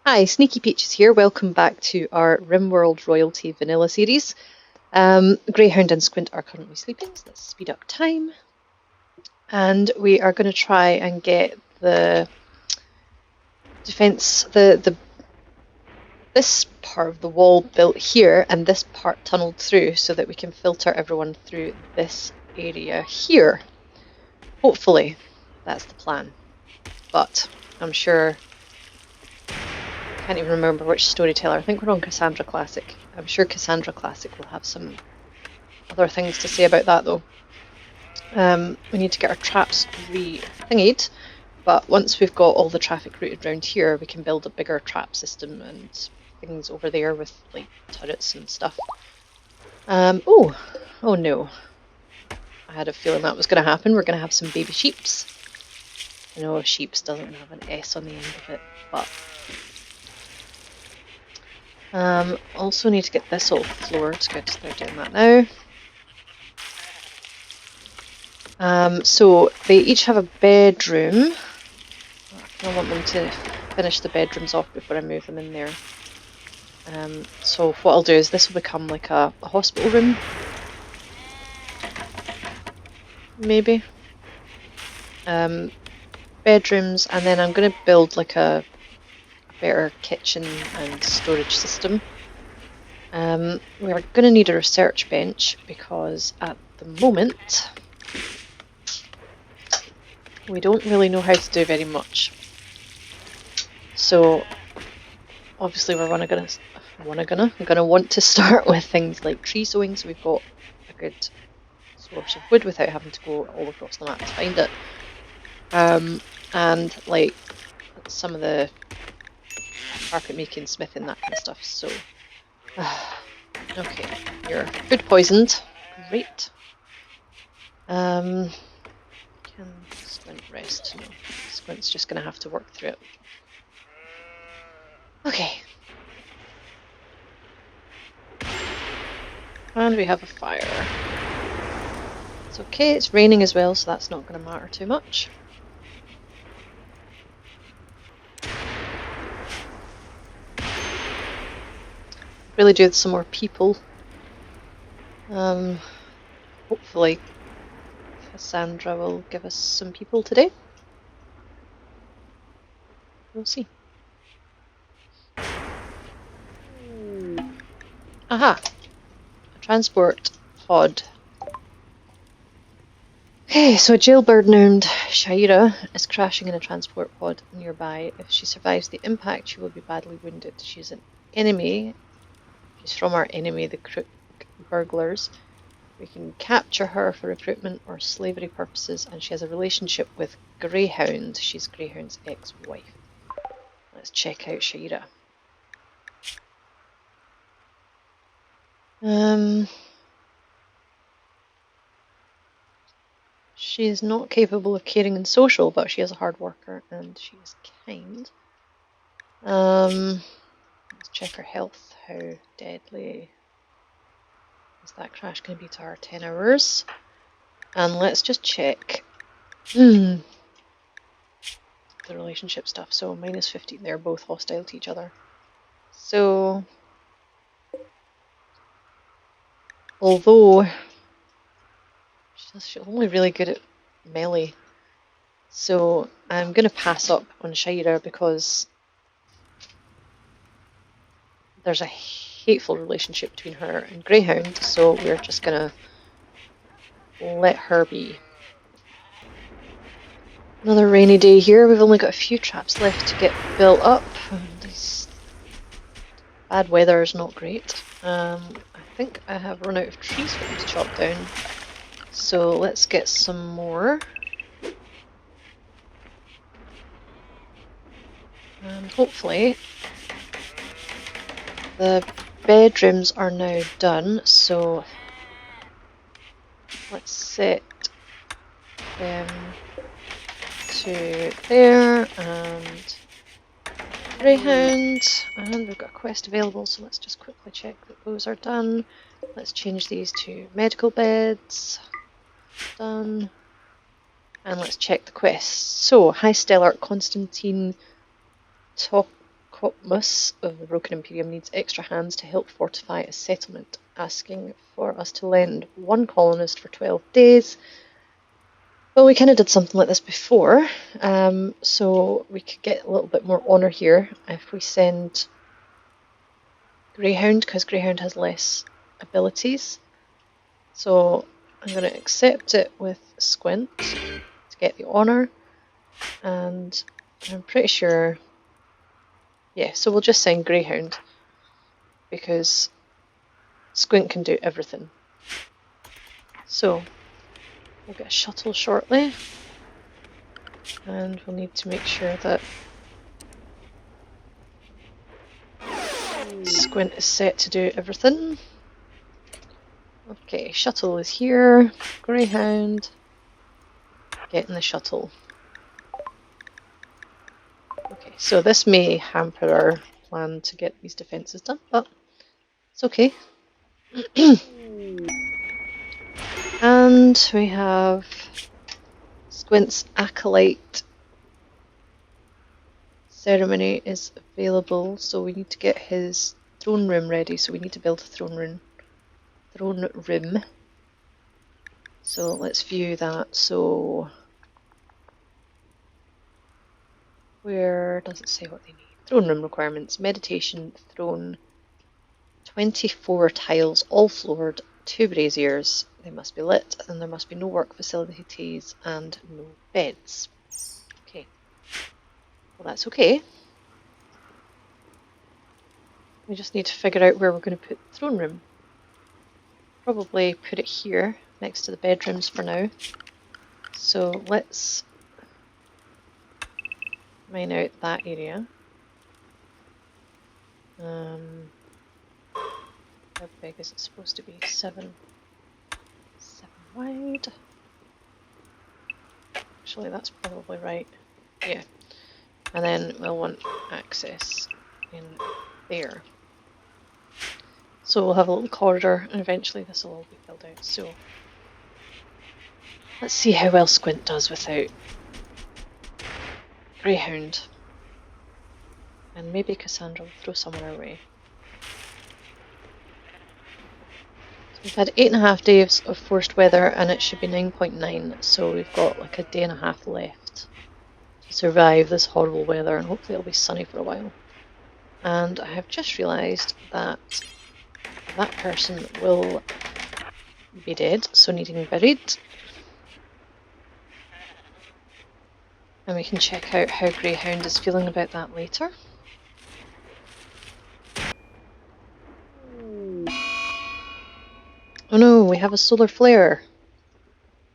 Hi, Sneaky Peaches here. Welcome back to our Rimworld Royalty Vanilla series. Greyhound and Squint are currently sleeping, so let's speed up time. And we are going to try and get the defense, this part of the wall built here and this part tunneled through so that we can filter everyone through this area here. Hopefully, that's the plan. But I'm sure I can't even remember which storyteller. I think we're on Cassandra Classic. I'm sure Cassandra Classic will have some other things to say about that though. We need to get our traps re-thingied, but once we've got all the traffic routed around here, we can build a bigger trap system and things over there with like turrets and stuff. Oh no. I had a feeling that was going to happen. We're going to have some baby sheeps. I know sheeps doesn't have an S on the end of it, but also need to get this all floored. Good, they're doing that now. So they each have a bedroom. I want them to finish the bedrooms off before I move them in there. So what I'll do is this will become like a hospital room. Maybe. Bedrooms, and then I'm going to build like a better kitchen and storage system. We're going to need a research bench because at the moment we don't really know how to do very much. So obviously we're going to want to start with things like tree sowing, so we've got a good source of wood without having to go all across the map to find it. And like some of the carpet making, smithing, that kind of stuff. So okay, you're food poisoned. Great. Can Squint rest? No, Squint's just going to have to work through it. Okay. And we have a fire. It's okay, it's raining as well, so that's not going to matter too much. Really do with some more people. Hopefully Cassandra will give us some people today. We'll see. Aha! A transport pod. Okay, so a jailbird named Shaira is crashing in a transport pod nearby. If she survives the impact, she will be badly wounded. She's an enemy. She's from our enemy, the Crook burglars. We can capture her for recruitment or slavery purposes, and she has a relationship with Greyhound. She's Greyhound's ex-wife. Let's check out Shaira. She is not capable of caring and social, but she is a hard worker and she is kind. Let's check her health. How deadly is that crash going to be to her? 10 hours. And let's just check the relationship stuff. So -15, they're both hostile to each other. So although she's only really good at melee, so I'm going to pass up on Shaira because there's a hateful relationship between her and Greyhound, so we're just going to let her be. Another rainy day here. We've only got a few traps left to get built up. This bad weather is not great. I think I have run out of trees for them to chop down. So let's get some more. And hopefully the bedrooms are now done, so let's set them to there and Greyhound, and we've got a quest available, so let's just quickly check that those are done. Let's change these to medical beds. Done. And let's check the quests. So, High Stellar Constantine Copmus of the Broken Imperium needs extra hands to help fortify a settlement, asking for us to lend one colonist for 12 days. Well, we kind of did something like this before, so we could get a little bit more honour here if we send Greyhound, because Greyhound has less abilities. So I'm going to accept it with Squint to get the honour, and I'm pretty sure, yeah, so we'll just send Greyhound because Squint can do everything. So we'll get a shuttle shortly, and we'll need to make sure that Squint is set to do everything. Okay, shuttle is here. Greyhound, get in the shuttle. Okay, so this may hamper our plan to get these defences done, but it's okay. And we have Squint's Acolyte ceremony is available, so we need to get his throne room ready, so we need to build a throne room. So let's view that. So where does it say what they need? Throne room requirements, meditation, throne, 24 tiles, all floored, 2 braziers, they must be lit, and there must be no work facilities and no beds. Okay, well that's okay. We just need to figure out where we're going to put the throne room. Probably put it here, next to the bedrooms for now. So let's mine out that area. How big is it supposed to be? 7 wide. Actually, that's probably right. Yeah. And then we'll want access in there. So we'll have a little corridor, and eventually this will all be filled out. So let's see how well Squint does without Greyhound. And maybe Cassandra will throw someone our way. So we've had 8.5 days of forced weather, and it should be 9.9, so we've got like a day and a half left to survive this horrible weather, and hopefully it'll be sunny for a while. And I have just realised that that person will be dead, so needing buried. And we can check out how Greyhound is feeling about that later. Oh no, we have a solar flare.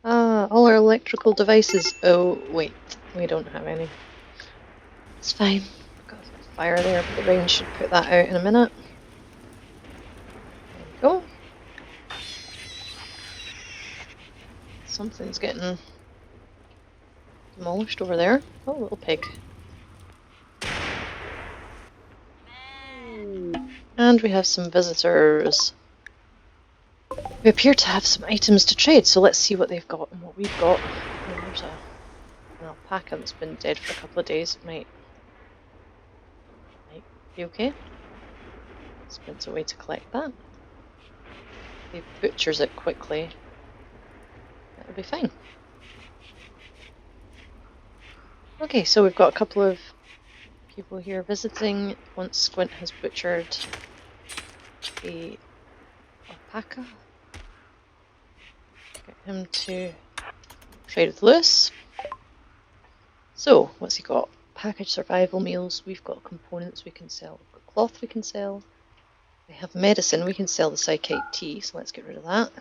Ah, all our electrical devices. Oh wait, we don't have any. It's fine. We've got a fire there, but the rain should put that out in a minute. There we go. Something's getting demolished over there. Oh, little pig. And we have some visitors. We appear to have some items to trade, so let's see what they've got and what we've got. Oh, there's an alpaca that's been dead for a couple of days. It might be okay. Spends a way to collect that. If he butchers it quickly, it'll be fine. Okay, so we've got a couple of people here visiting. Once Squint has butchered the alpaca, get him to trade with Lewis. So, what's he got? Packaged survival meals. We've got components we can sell. We've got cloth we can sell. We have medicine. We can sell the psychite tea, so let's get rid of that.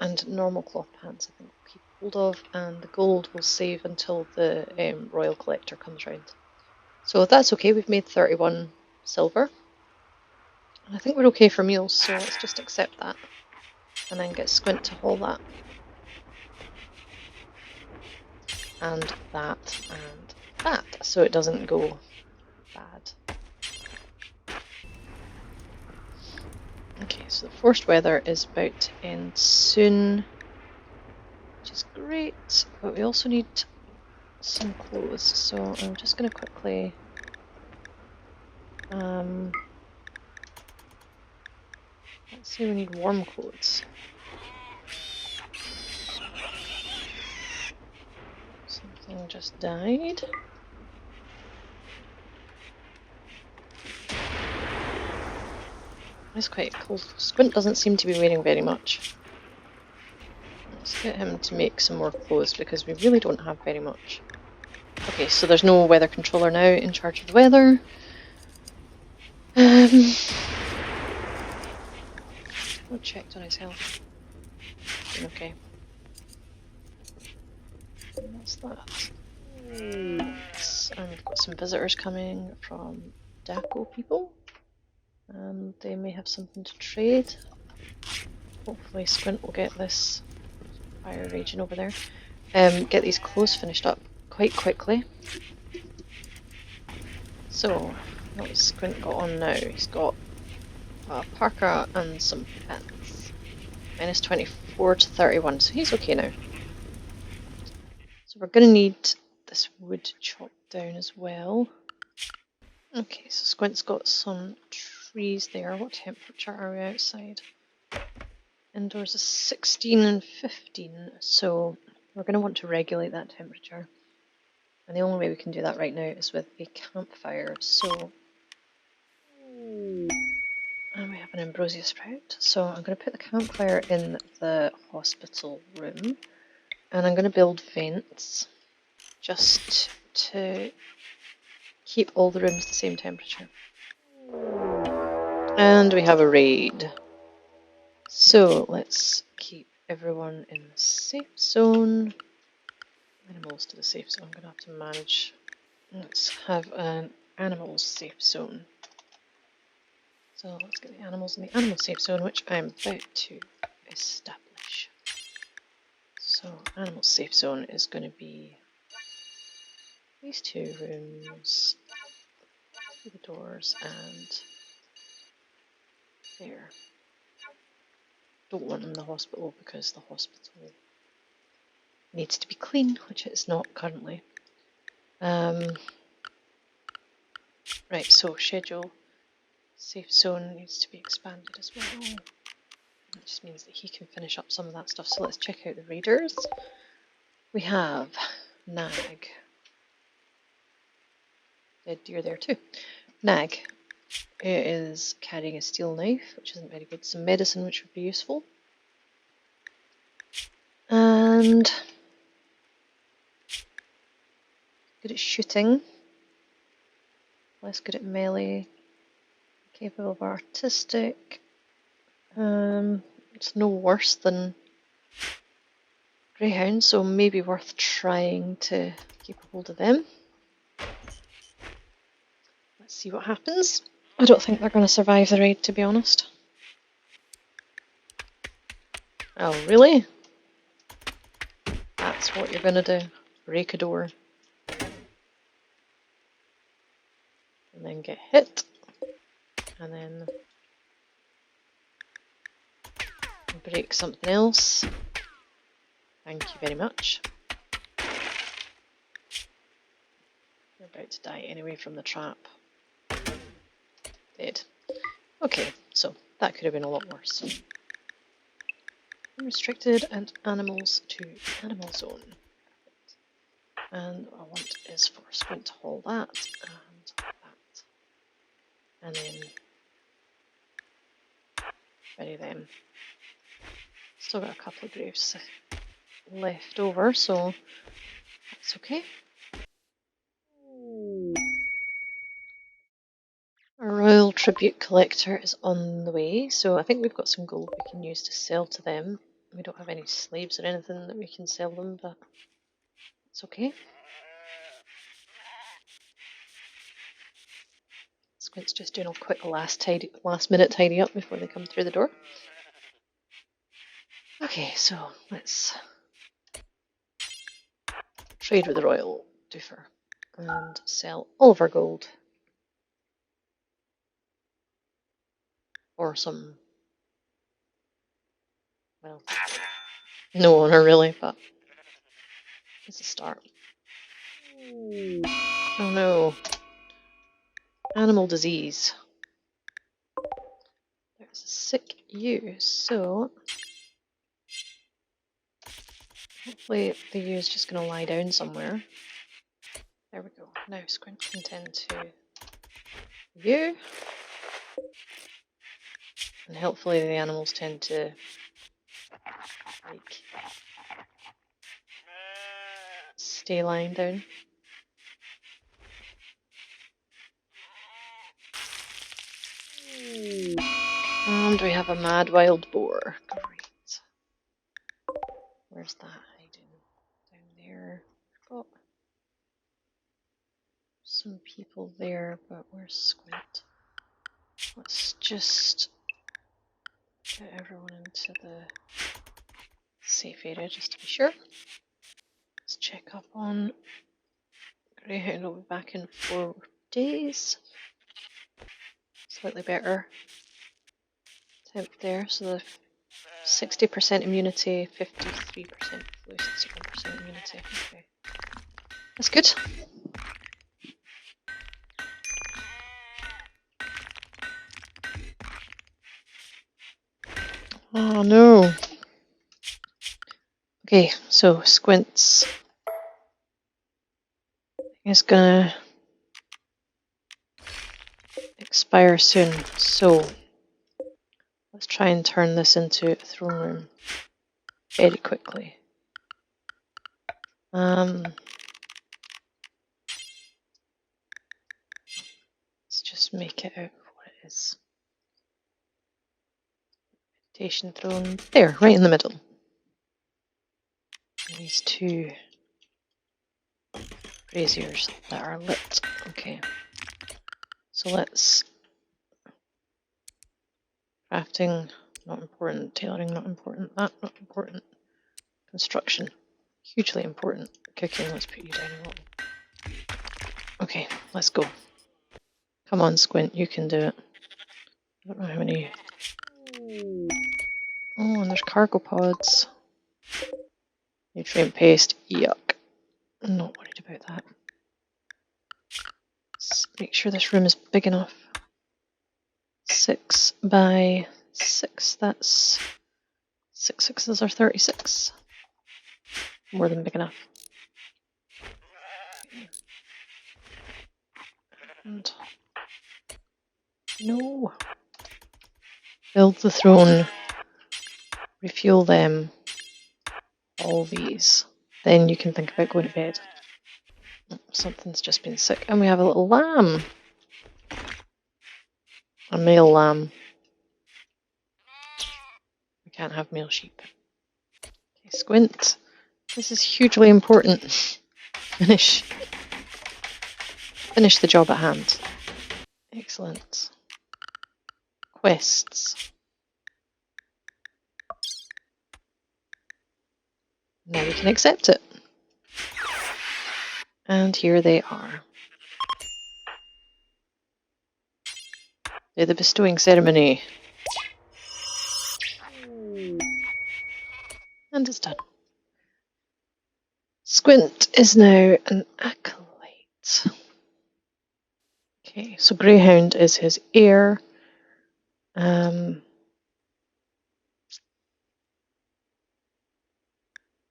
And normal cloth pants, I think we'll keep hold of, and the gold we'll save until the royal collector comes round. So that's okay. We've made 31 silver. And I think we're okay for meals, so let's just accept that. And then get Squint to haul that. And that, and that, so it doesn't go bad. Okay, so the forced weather is about to end soon, which is great, but we also need some clothes, so I'm just going to quickly let's say we need warm clothes. Something just died. It's quite cool. Squint doesn't seem to be wearing very much. Let's get him to make some more clothes because we really don't have very much. Okay, so there's no weather controller now in charge of the weather. I checked on his health. Okay. What's that? Yes, and we've got some visitors coming from Daco people. And they may have something to trade. Hopefully Squint will get this fire raging over there. Get these clothes finished up quite quickly. So, what's Squint got on now? He's got a parka and some pants. Minus 24 to 31, so he's okay now. So we're going to need this wood chopped down as well. Okay, so Squint's got some trees there. What temperature are we outside? Indoors is 16 and 15, so we're going to want to regulate that temperature. And the only way we can do that right now is with a campfire. So, and we have an ambrosia sprout. So I'm going to put the campfire in the hospital room. And I'm going to build vents just to keep all the rooms the same temperature. And we have a raid. So let's keep everyone in the safe zone. Animals to the safe zone. I'm going to have to manage. Let's have an animals safe zone. So let's get the animals in the animal safe zone, which I'm about to establish. So animal safe zone is going to be these two rooms, through the doors, and there. Don't want them in the hospital because the hospital needs to be clean, which it's not currently. Right, so schedule safe zone needs to be expanded as well. That just means that he can finish up some of that stuff. So let's check out the raiders. We have Nag. Dead deer there too. Nag is carrying a steel knife, which isn't very good. Some medicine, which would be useful. And good at shooting. Less good at melee. Capable of artistic. It's no worse than Greyhound, so maybe worth trying to keep a hold of them. Let's see what happens. I don't think they're going to survive the raid, to be honest. Oh, really? That's what you're going to do. Break a door. And then get hit. And then break something else. Thank you very much. You're about to die anyway from the trap. Dead. Okay, so that could have been a lot worse. Unrestricted and animals to animal zone. And what I want is for Squint to haul that and that. And then bury them. Still got a couple of graves left over, so that's okay. A royal tribute collector is on the way, so I think we've got some gold we can use to sell to them. We don't have any slaves or anything that we can sell them, but it's okay. Squint's just doing a quick last minute tidy up before they come through the door. Okay, so let's trade with the royal doofer and sell all of our gold. Or some, well, no honor really, but it's a start. Oh no. Animal disease. There's a sick ewe, so hopefully the ewe is just going to lie down somewhere. There we go. Now Squint can tend to the ewe. And hopefully the animals tend to like stay lying down. And we have a mad wild boar. Great. Where's that hiding? Down there. Got some people there, but where's Squint? Let's just get everyone into the safe area just to be sure. Let's check up on Greyhound. Will be back in 4 days. Slightly better temp there, so the 60% immunity, 53% flu, 61% immunity. Okay, that's good. Oh no. Okay, so Squint's is gonna expire soon, so let's try and turn this into a throne room very quickly. Let's just make it out what it is. Meditation throne, there, right in the middle. And these 2 braziers that are lit. Okay, so let's crafting, not important. Tailoring, not important. That, not important. Construction, hugely important. Cooking, let's put you down a little. Okay, let's go. Come on, Squint, you can do it. I don't know how many. Oh, and there's cargo pods. Nutrient paste, yuck. I'm not worried about that. Let's make sure this room is big enough. 6 by 6, that's 6 sixes are 36. More than big enough. And no. Build the throne. Refuel them. All these. Then you can think about going to bed. Something's just been sick. And we have a little lamb. A male lamb. We can't have male sheep. Okay, Squint. This is hugely important. Finish the job at hand. Excellent. Quests. Now we can accept it. And here they are. The bestowing ceremony. And it's done. Squint is now an acolyte. Okay, so Greyhound is his heir.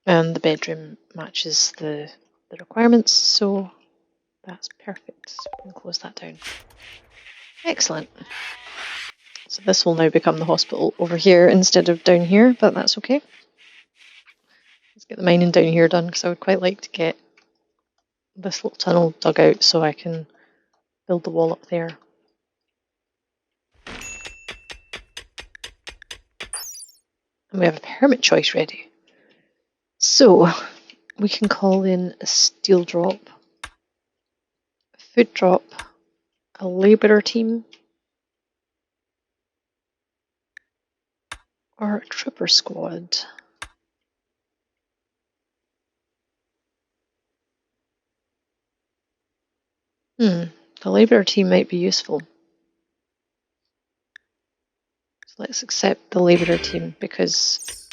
And the bedroom matches the requirements, so that's perfect. So we can close that down. Excellent. So this will now become the hospital over here instead of down here, but that's okay. Let's get the mining down here done, because I would quite like to get this little tunnel dug out so I can build the wall up there. And we have a permit choice ready. So we can call in a steel drop, a food drop, a labourer team, or a trooper squad. The labourer team might be useful. So let's accept the labourer team, because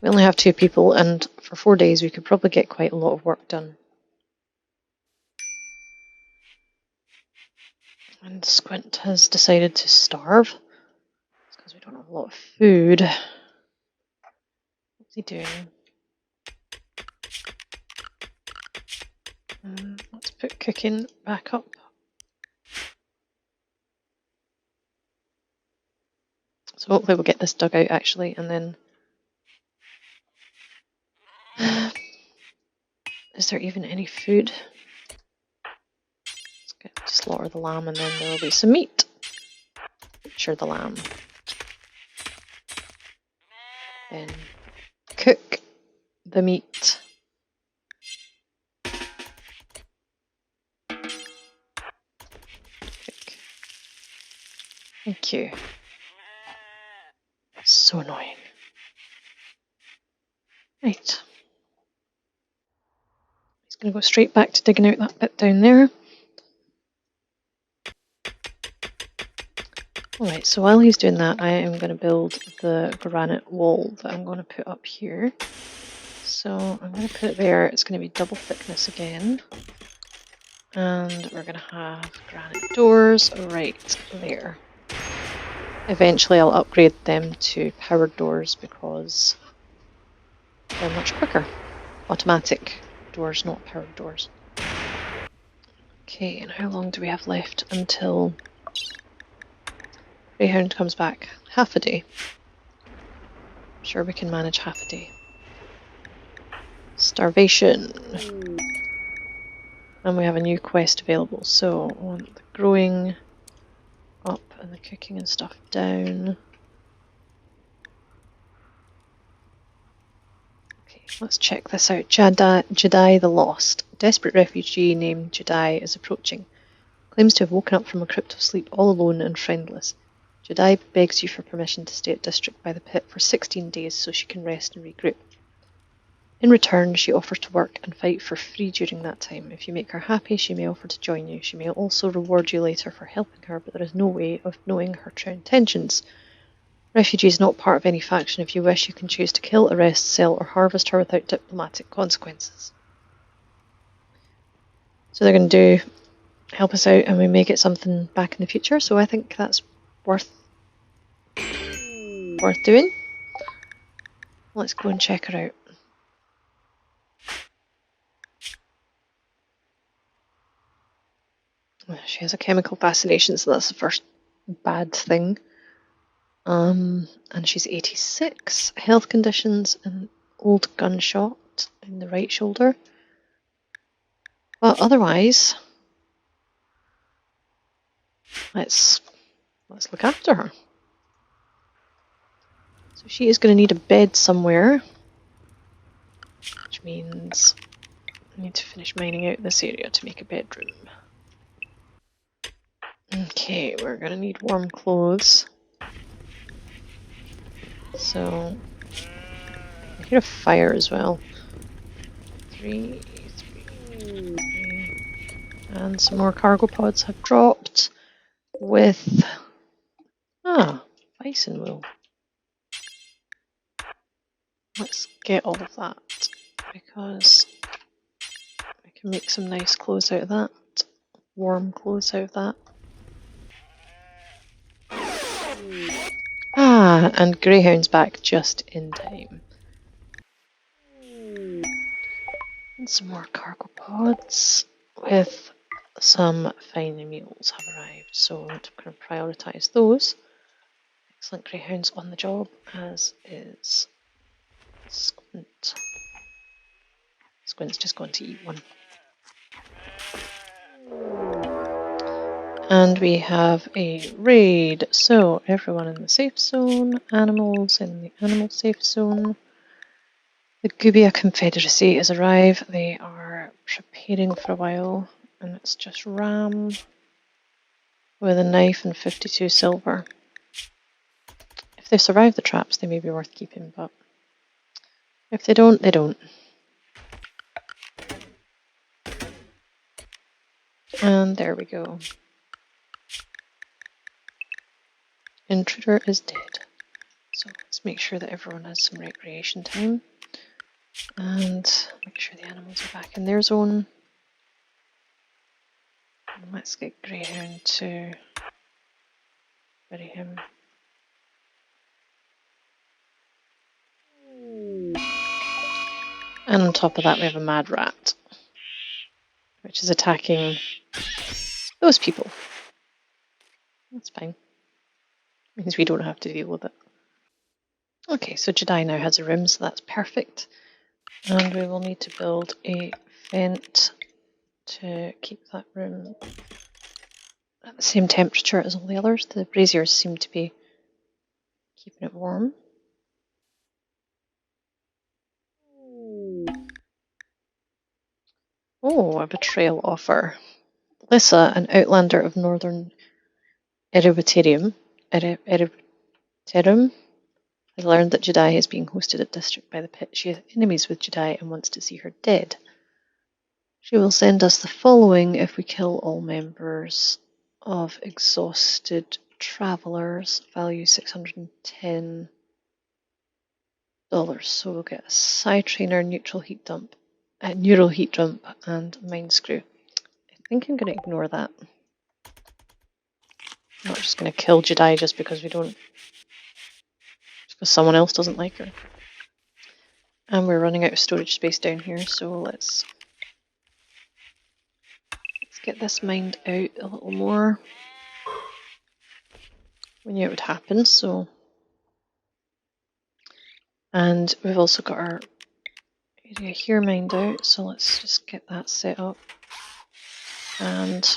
we only have 2 people, and for 4 days we could probably get quite a lot of work done. And Squint has decided to starve. It's because we don't have a lot of food. What's he doing? Let's put cooking back up. So hopefully we'll get this dug out actually, and then... Is there even any food? Let's get to slaughter the lamb and then there will be some meat. Butcher the lamb. Then cook the meat. Cook. Thank you. That's so annoying. Right. He's going to go straight back to digging out that bit down there. Alright, so while he's doing that, I am going to build the granite wall that I'm going to put up here. So I'm going to put it there. It's going to be double thickness again. And we're going to have granite doors right there. Eventually I'll upgrade them to powered doors because they're much quicker. Automatic doors, not powered doors. Okay, and how long do we have left until Greyhound comes back? Half a day. I'm sure we can manage half a day. Starvation. And we have a new quest available, so I want the growing up and the cooking and stuff down. Okay, let's check this out. Jedi the Lost. A desperate refugee named Jedi is approaching. Claims to have woken up from a crypt of sleep all alone and friendless. Jedi begs you for permission to stay at District by the Pit for 16 days so she can rest and regroup. In return, she offers to work and fight for free during that time. If you make her happy, she may offer to join you. She may also reward you later for helping her, but there is no way of knowing her true intentions. Refugee is not part of any faction. If you wish, you can choose to kill, arrest, sell, or harvest her without diplomatic consequences. So they're going to help us out, and we may get something back in the future, so I think that's worth doing. Let's go and check her out. She has a chemical fascination, so that's the first bad thing. And she's 86. Health conditions, an old gunshot in the right shoulder. But otherwise, let's look after her. So she is going to need a bed somewhere, which means I need to finish mining out this area to make a bedroom. Okay, we're going to need warm clothes. So, I hear a fire as well. Three. And some more cargo pods have dropped with... bison wool. Let's get all of that, because we can make some nice clothes out of that. Warm clothes out of that. And Greyhound's back just in time. And some more cargo pods with some fine meals have arrived, so I'm going to prioritise those. Excellent, Greyhound's on the job, as is Squint. Squint's just going to eat one. And we have a raid, so everyone in the safe zone, animals in the animal safe zone. The Gubia Confederacy has arrived. They are preparing for a while, and it's just Ram with a knife and 52 silver. If they survive the traps, they may be worth keeping, but if they don't, they don't. And there we go. Intruder is dead. So let's make sure that everyone has some recreation time. And make sure the animals are back in their zone. Let's get Greyhound to bury him. And on top of that we have a mad rat, which is attacking those people. That's fine. Means we don't have to deal with it. Okay, so Jedi now has a room, so that's perfect. And we will need to build a vent to keep that room at the same temperature as all the others. The braziers seem to be keeping it warm. Oh, a betrayal offer. Lissa, an outlander of northern Ereborium, has learned that Jedi is being hosted at District by the Pit. She has enemies with Jedi and wants to see her dead. She will send us the following if we kill all members of Exhausted Travelers. Value $610. So we'll get a Psi Trainer, neural heat dump, and Mind Screw. I think I'm going to ignore that. I'm not just going to kill Jedi just because because someone else doesn't like her. And we're running out of storage space down here, so let's get this mined out a little more. We knew it would happen, so. And we've also got our area here mined out, so let's just get that set up. And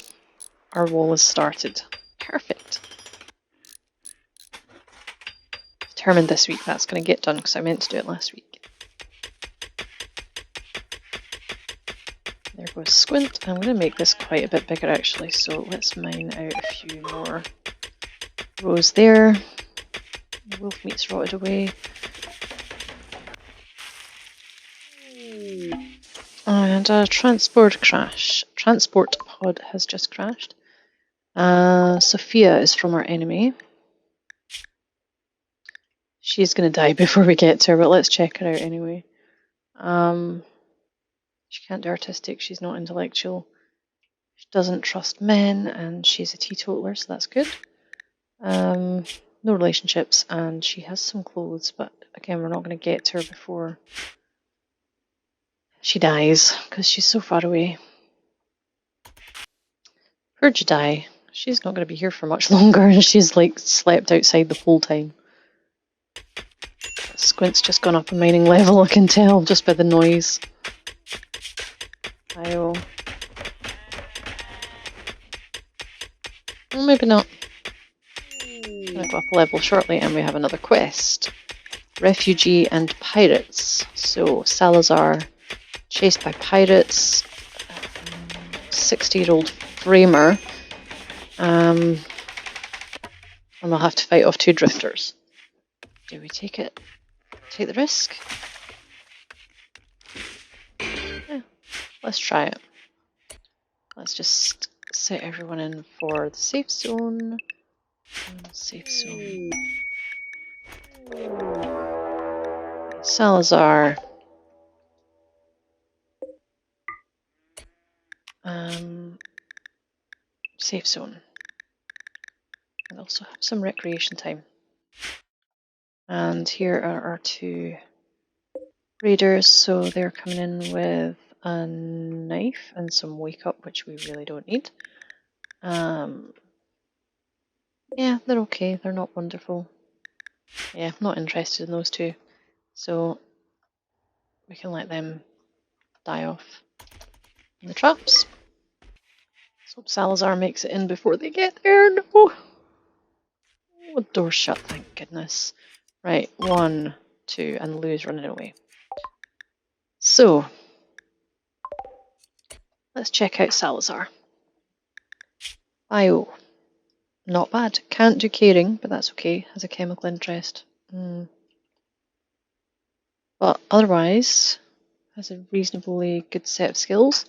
our wall is started. Perfect. Determined this week that's going to get done because I meant to do it last week. There goes Squint. I'm going to make this quite a bit bigger actually, so let's mine out a few more rows there. The wolf meat's rotted away. And a transport pod has just crashed. Sophia is from our enemy. She's going to die before we get to her, but let's check her out anyway. She can't do artistic, she's not intellectual. She doesn't trust men, and she's a teetotaler, so that's good. No relationships, and she has some clothes, but again, we're not going to get to her before she dies, because she's so far away. Poor Jedi. She's not going to be here for much longer, and she's like slept outside the whole time. Squint's just gone up a mining level, I can tell, just by the noise. Well, maybe not. I'm going to go up a level shortly, and we have another quest. Refugee and Pirates. So, Salazar, chased by pirates, 60-year-old framer, and we'll have to fight off 2 drifters. Do we take it? Take the risk? Yeah, let's try it. Let's just set everyone in for the safe zone. Safe zone. Salazar. Safe zone. And also have some recreation time. And here are our 2 raiders, so they're coming in with a knife and some wake up, which we really don't need. Yeah, they're okay, they're not wonderful. Yeah, I'm not interested in those 2, so we can let them die off in the traps. So Salazar makes it in before they get there. No! Oh, door's shut, thank goodness. Right, 1, 2, and Lou's running away. So, let's check out Salazar. Bio. Not bad. Can't do caring, but that's okay. Has a chemical interest. But otherwise, has a reasonably good set of skills.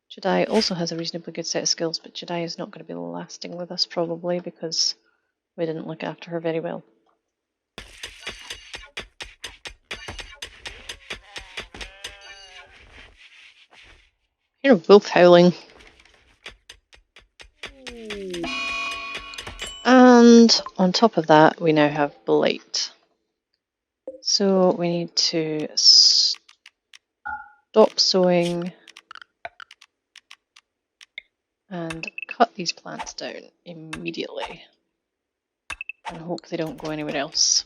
Jedi also has a reasonably good set of skills, but Jedi is not going to be lasting with us probably because we didn't look after her very well. Hear a wolf howling. And on top of that, we now have blight. So we need to stop sowing and cut these plants down immediately and hope they don't go anywhere else.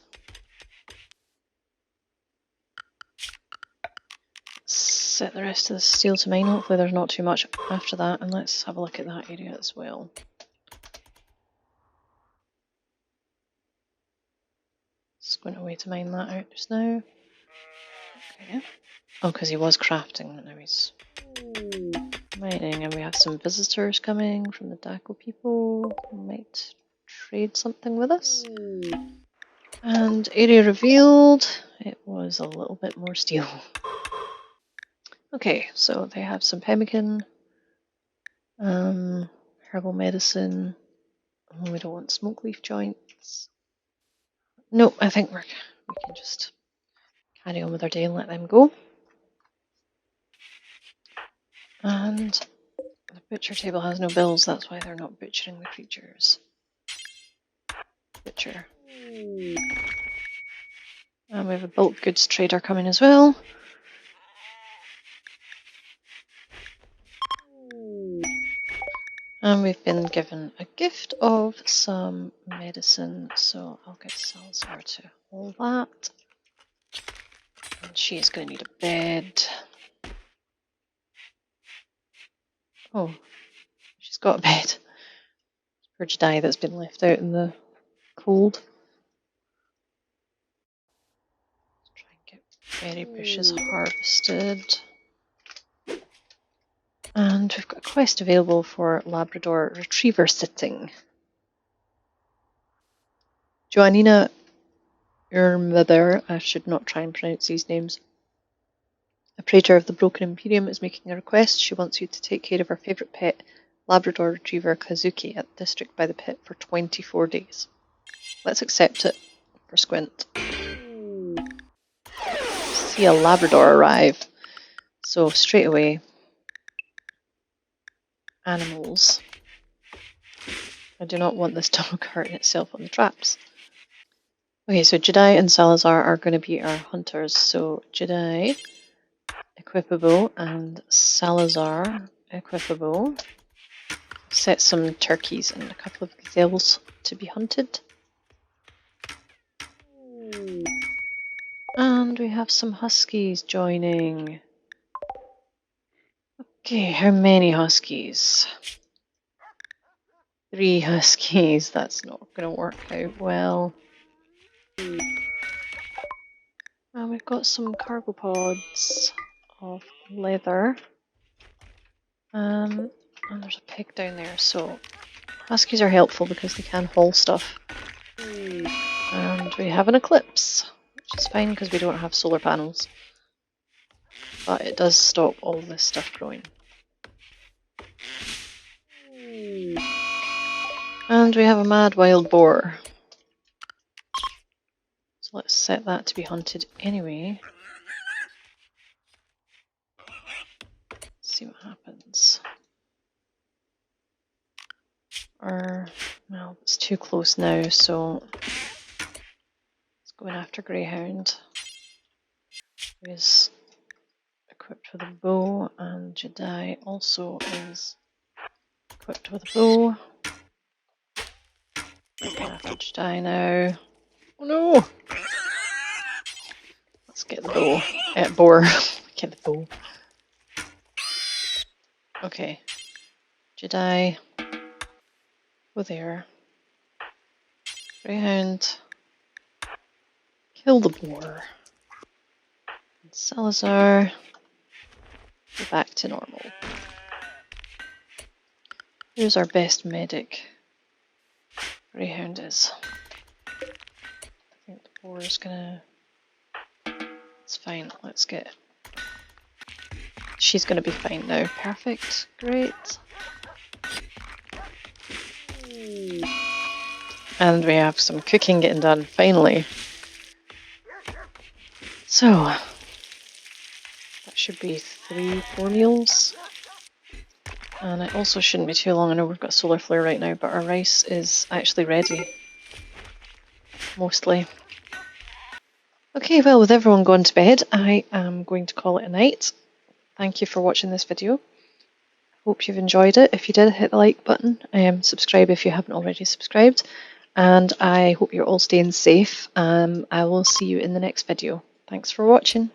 Set the rest of the steel to mine. Hopefully there's not too much after that, and let's have a look at that area as well. Squint away to mine that out just now. Okay. Oh, because he was crafting, but now he's mining, and we have some visitors coming from the Daco people who might trade something with us. And area revealed, it was a little bit more steel. Okay, so they have some pemmican, herbal medicine. Oh, we don't want smoke leaf joints. Nope, I think we can just carry on with our day and let them go. And the butcher table has no bills, that's why they're not butchering the creatures. Butcher. And we have a bulk goods trader coming as well. And we've been given a gift of some medicine, so I'll get Salazar to hold that. And she is going to need a bed. Oh, she's got a bed. For Jedi that's been left out in the cold. Let's try and get berry bushes harvested. And we've got a quest available for Labrador Retriever sitting. Joannina Urmother, I should not try and pronounce these names. A praetor of the Broken Imperium is making a request. She wants you to take care of her favourite pet, Labrador Retriever Kazuki, at the district by the pit for 24 days. Let's accept it for Squint. See a Labrador arrive. So straight away, animals. I do not want this dog hurting itself on the traps. Okay, so Jedi and Salazar are going to be our hunters. So Jedi, equipable, and Salazar, equipable. Set some turkeys and a couple of gazelles to be hunted. And we have some huskies joining. Okay, how many huskies? 3 huskies. That's not going to work out well. And we've got some cargo pods of leather. And there's a pig down there, so huskies are helpful because they can haul stuff. And we have an eclipse, which is fine because we don't have solar panels. But it does stop all this stuff growing. And we have a mad wild boar. So let's set that to be hunted anyway. See what happens. Well, it's too close now, so it's going after Greyhound. He is equipped with a bow, and Jedi also is equipped with a bow. Going after Jedi now. Oh no! Let's get the bow. Boar. Get the bow. Okay. Jedi. Go there. Greyhound. Kill the boar. And Salazar. Go back to normal. Here's our best medic. Greyhound is. I think the boar is gonna... It's fine, let's get... She's gonna be fine now. Perfect, great. And we have some cooking getting done, finally. So, that should be 3-4 meals. And it also shouldn't be too long. I know we've got a solar flare right now, but our rice is actually ready. mostly. Okay, well, with everyone gone to bed, I am going to call it a night. Thank you for watching this video. Hope you've enjoyed it. If you did, hit the like button. Subscribe if you haven't already subscribed. And I hope you're all staying safe. I will see you in the next video. Thanks for watching.